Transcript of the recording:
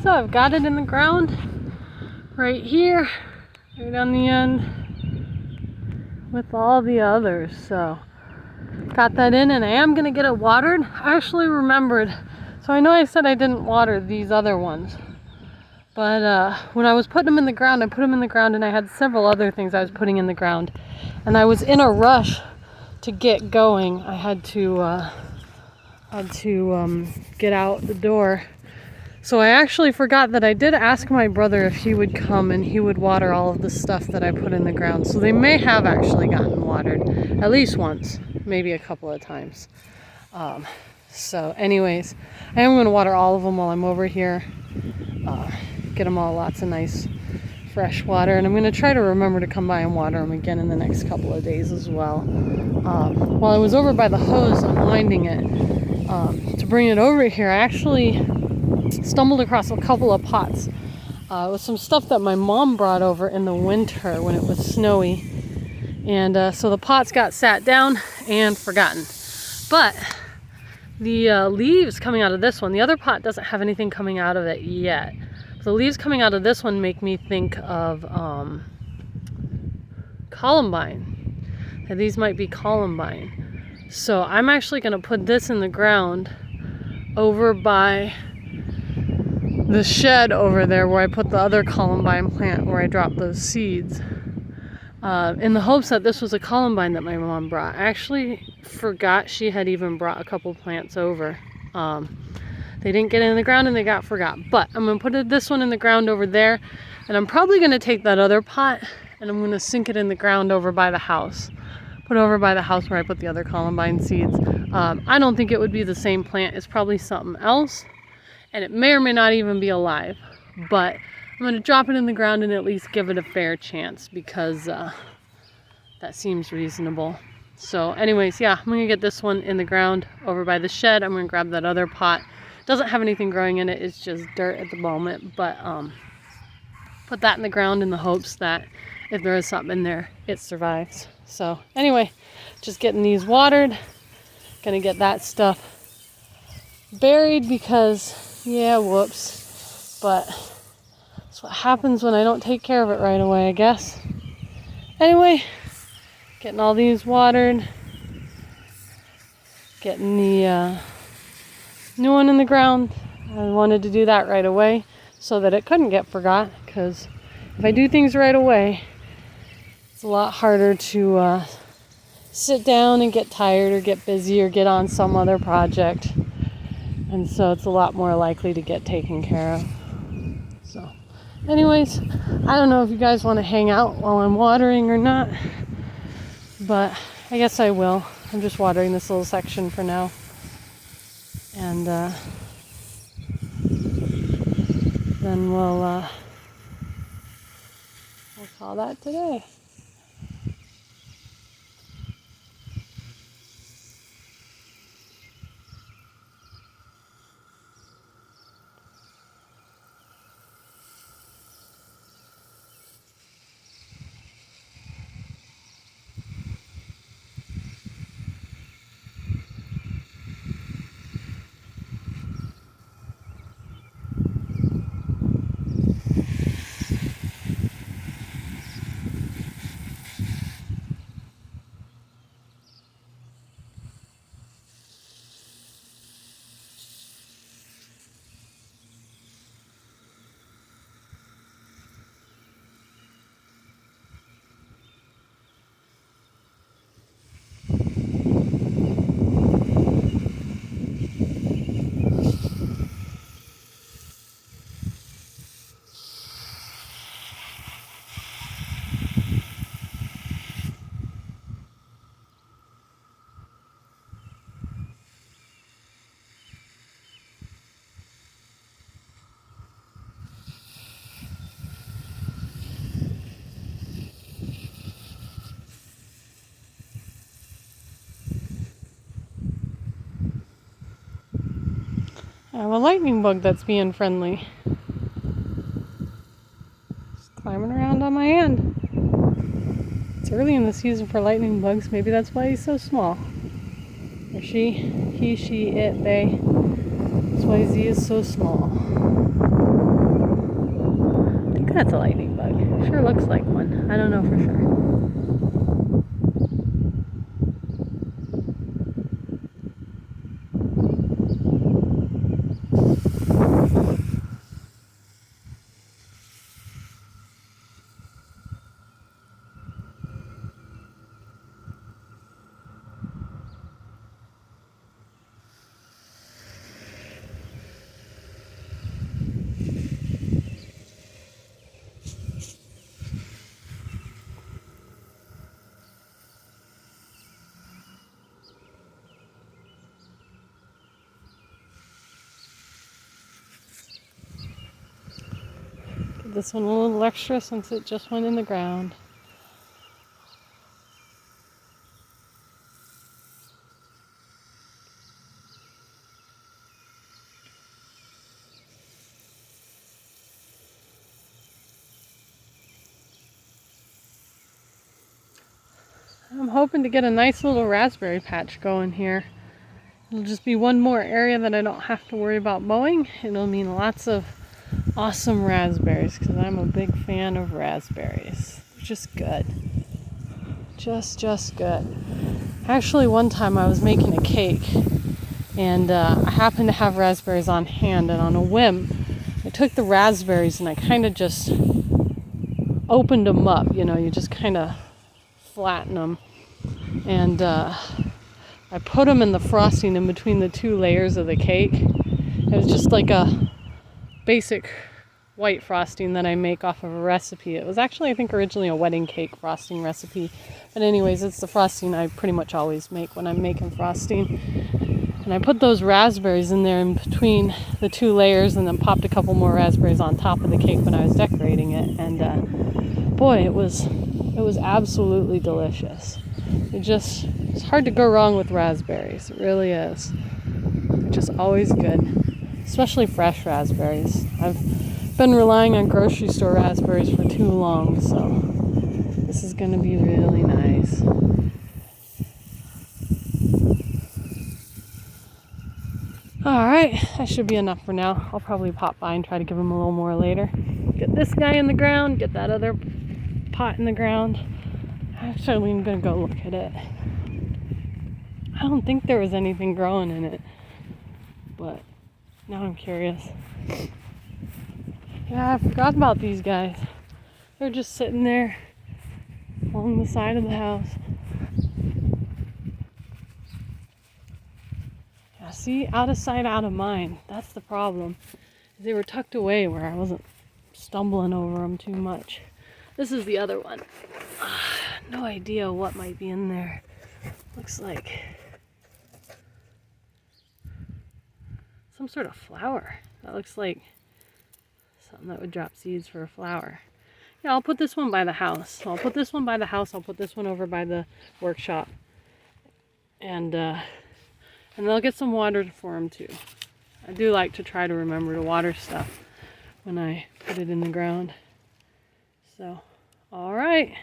So I've got it in the ground right here, right on the end with all the others. So got that in, and I am gonna get it watered. I actually remembered, so I know I said I didn't water these other ones, but when I was putting them in the ground, I put them in the ground, and I had several other things I was putting in the ground, and I was in a rush to get going. I had to get out the door. So I actually forgot that I did ask my brother if he would come and he would water all of the stuff that I put in the ground. So they may have actually gotten watered at least once, maybe a couple of times. So anyways, I am going to water all of them while I'm over here. Get them all lots of nice fresh water. And I'm going to try to remember to come by and water them again in the next couple of days as well. While I was over by the hose unwinding it, to bring it over here, I actually stumbled across a couple of pots with some stuff that my mom brought over in the winter when it was snowy, and so the pots got sat down and forgotten. But the leaves coming out of this one, the other pot doesn't have anything coming out of it yet. The leaves coming out of this one make me think of columbine. And these might be columbine. So I'm actually going to put this in the ground over by the shed over there where I put the other columbine plant where I dropped those seeds, in the hopes that this was a columbine that my mom brought. I actually forgot she had even brought a couple plants over. They didn't get in the ground and they got forgot. But I'm going to put this one in the ground over there, and I'm probably going to take that other pot and I'm going to sink it in the ground over by the house. Put it over by the house where I put the other columbine seeds. I don't think it would be the same plant. It's probably something else. And it may or may not even be alive, but I'm going to drop it in the ground and at least give it a fair chance, because that seems reasonable. So anyways, yeah, I'm going to get this one in the ground over by the shed. I'm going to grab that other pot. Doesn't have anything growing in it. It's just dirt at the moment, but put that in the ground in the hopes that if there is something in there, it survives. So anyway, just getting these watered. Going to get that stuff buried because, yeah, whoops, but that's what happens when I don't take care of it right away, I guess. Anyway, getting all these watered, getting the new one in the ground. I wanted to do that right away so that it couldn't get forgot, because if I do things right away, it's a lot harder to sit down and get tired or get busy or get on some other project. And so it's a lot more likely to get taken care of. So anyways, I don't know if you guys want to hang out while I'm watering or not, but I guess I will. I'm just watering this little section for now. And then we'll call that today. I have a lightning bug that's being friendly. Just climbing around on my hand. It's early in the season for lightning bugs. Maybe that's why he's so small. Or she, he, she, it, they. That's why he is so small. that's a lightning bug. Sure looks like one. I don't know for sure. Give this one a little extra since it just went in the ground. I'm hoping to get a nice little raspberry patch going here. It'll just be one more area that I don't have to worry about mowing. It'll mean lots of awesome raspberries because I'm a big fan of raspberries. They're just good. Just good. Actually, one time I was making a cake and I happened to have raspberries on hand, and on a whim I took the raspberries and I kind of just opened them up. You know, you just kind of flatten them, and I put them in the frosting in between the two layers of the cake. It was just like a basic white frosting that I make off of a recipe. It was actually, I think, originally a wedding cake frosting recipe. But anyways, it's the frosting I pretty much always make when I'm making frosting. And I put those raspberries in there in between the two layers, and then popped a couple more raspberries on top of the cake when I was decorating it. And boy, it was absolutely delicious. It's hard to go wrong with raspberries. It really is. They're just always good, especially fresh raspberries. I've been relying on grocery store raspberries for too long, so this is going to be really nice. Alright, that should be enough for now. I'll probably pop by and try to give them a little more later. Get this guy in the ground, get that other pot in the ground. Actually, I'm going to go look at it. I don't think there was anything growing in it, but now I'm curious. Yeah, I forgot about these guys. They're just sitting there along the side of the house. Yeah, see, out of sight, out of mind. That's the problem. They were tucked away where I wasn't stumbling over them too much. This is the other one. No idea what might be in there. Looks like some sort of flower. That looks like something that would drop seeds for a flower. Yeah, I'll put this one by the house. I'll put this one by the house. I'll put this one over by the workshop. And they'll get some water for them too. I do like to try to remember to water stuff when I put it in the ground. So, all right.